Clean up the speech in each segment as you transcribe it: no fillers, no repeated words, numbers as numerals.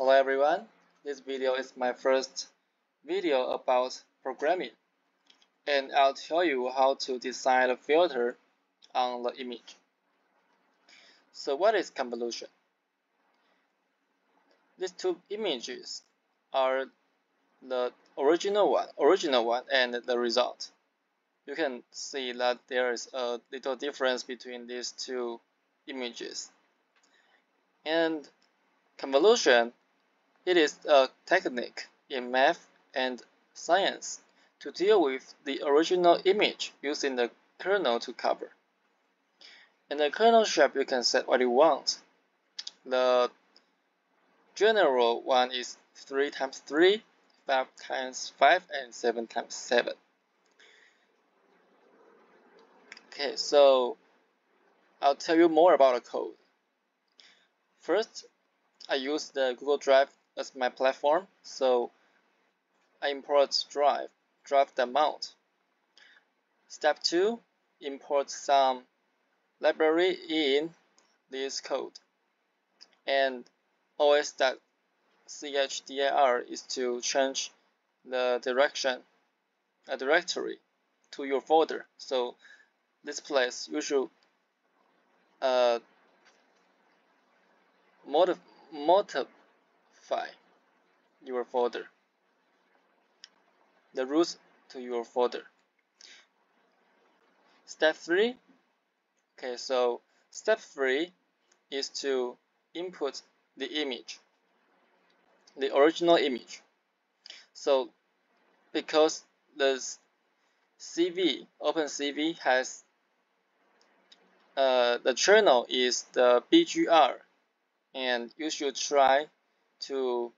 Hello everyone, this video is my first video about programming, and I'll tell you how to design a filter on the image. So what is convolution? These two images are the original one and the result. You can see that there is a little difference between these two images. And convolution, it is a technique in math and science to deal with the original image using the kernel to cover. In the kernel shape, you can set what you want. The general one is 3 times 3, 5 times 5, and 7 times 7. Okay, so I'll tell you more about the code. First, I use the Google Drive as my platform, so I import drive the mount. Step 2, import some library in this code. And os.chdar is to change the directory to your folder. So this place you should modify your folder, the root to your folder. Step 3. Okay, so step 3 is to input the image, the original image. So because the CV, opencv has the channel is the BGR, and you should try to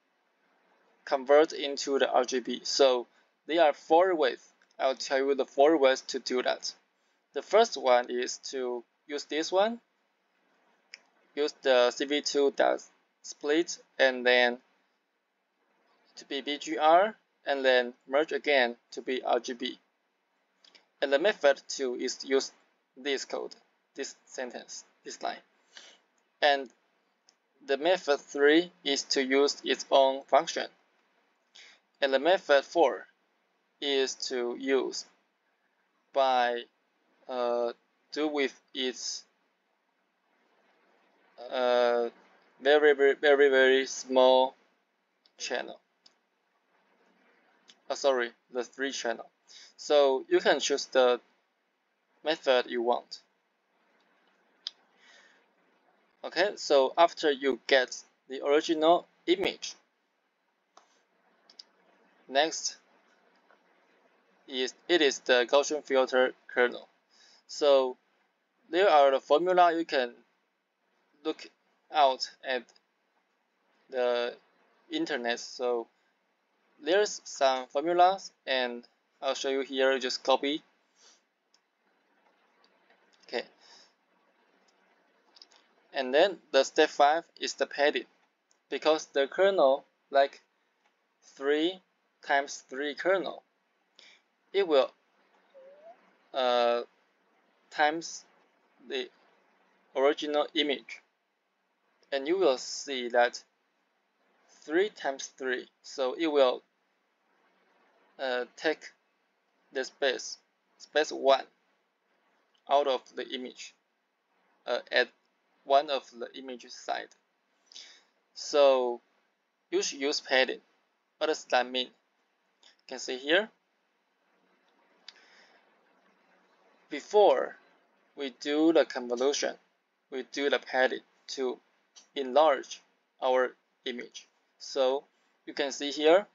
convert into the RGB. So there are 4 ways. I'll tell you the 4 ways to do that. The first one is to use this one. Use the CV2.split and then to be BGR, and then merge again to be RGB. And the method 2 is to use this code, this sentence, this line. And the method 3 is to use its own function. And the method 4 is to use by do with its very small channel. Sorry, the 3 channel. So you can choose the method you want. Okay, so after you get the original image, next is the Gaussian filter kernel. So there are the formula you can look out at the internet. So there's some formulas, and I'll show you here. Just copy. Okay. And then the step 5 is the padding, because the kernel, like 3 times 3 kernel, it will times the original image, and you will see that 3 times 3, so it will take the space 1 out of the image at one of the image side. So you should use padding. What does that mean? You can see here, before we do the convolution, we do the padding to enlarge our image. So you can see here,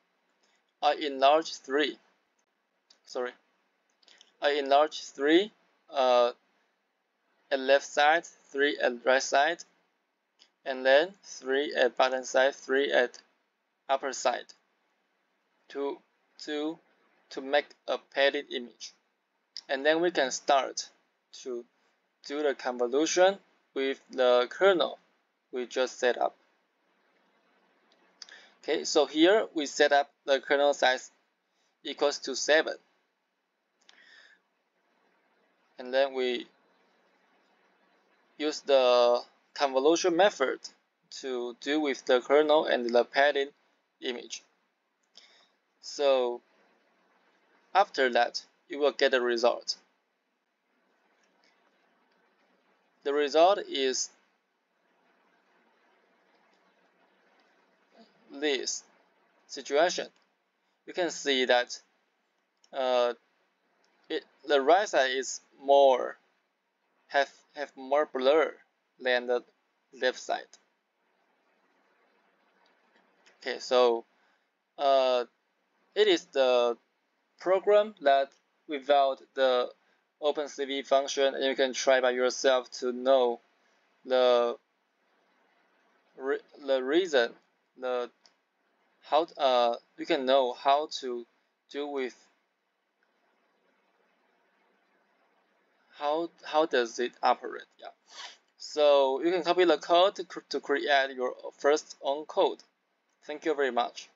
I enlarge 3 at left side, 3 at right side, and then 3 at bottom side, 3 at upper side, to make a padded image. And then we can start to do the convolution with the kernel we just set up. Okay, so here we set up the kernel size equals to 7. And then we use the convolution method to do with the kernel and the padding image. So after that, you will get the result. The result is this situation. You can see that the right side is more have more blur than the left side. Okay, so it is the program that without the opencv function, and you can try by yourself to know the reason, the how you can know how to do with how does it operate. Yeah. So you can copy the code to create your first own code. Thank you very much.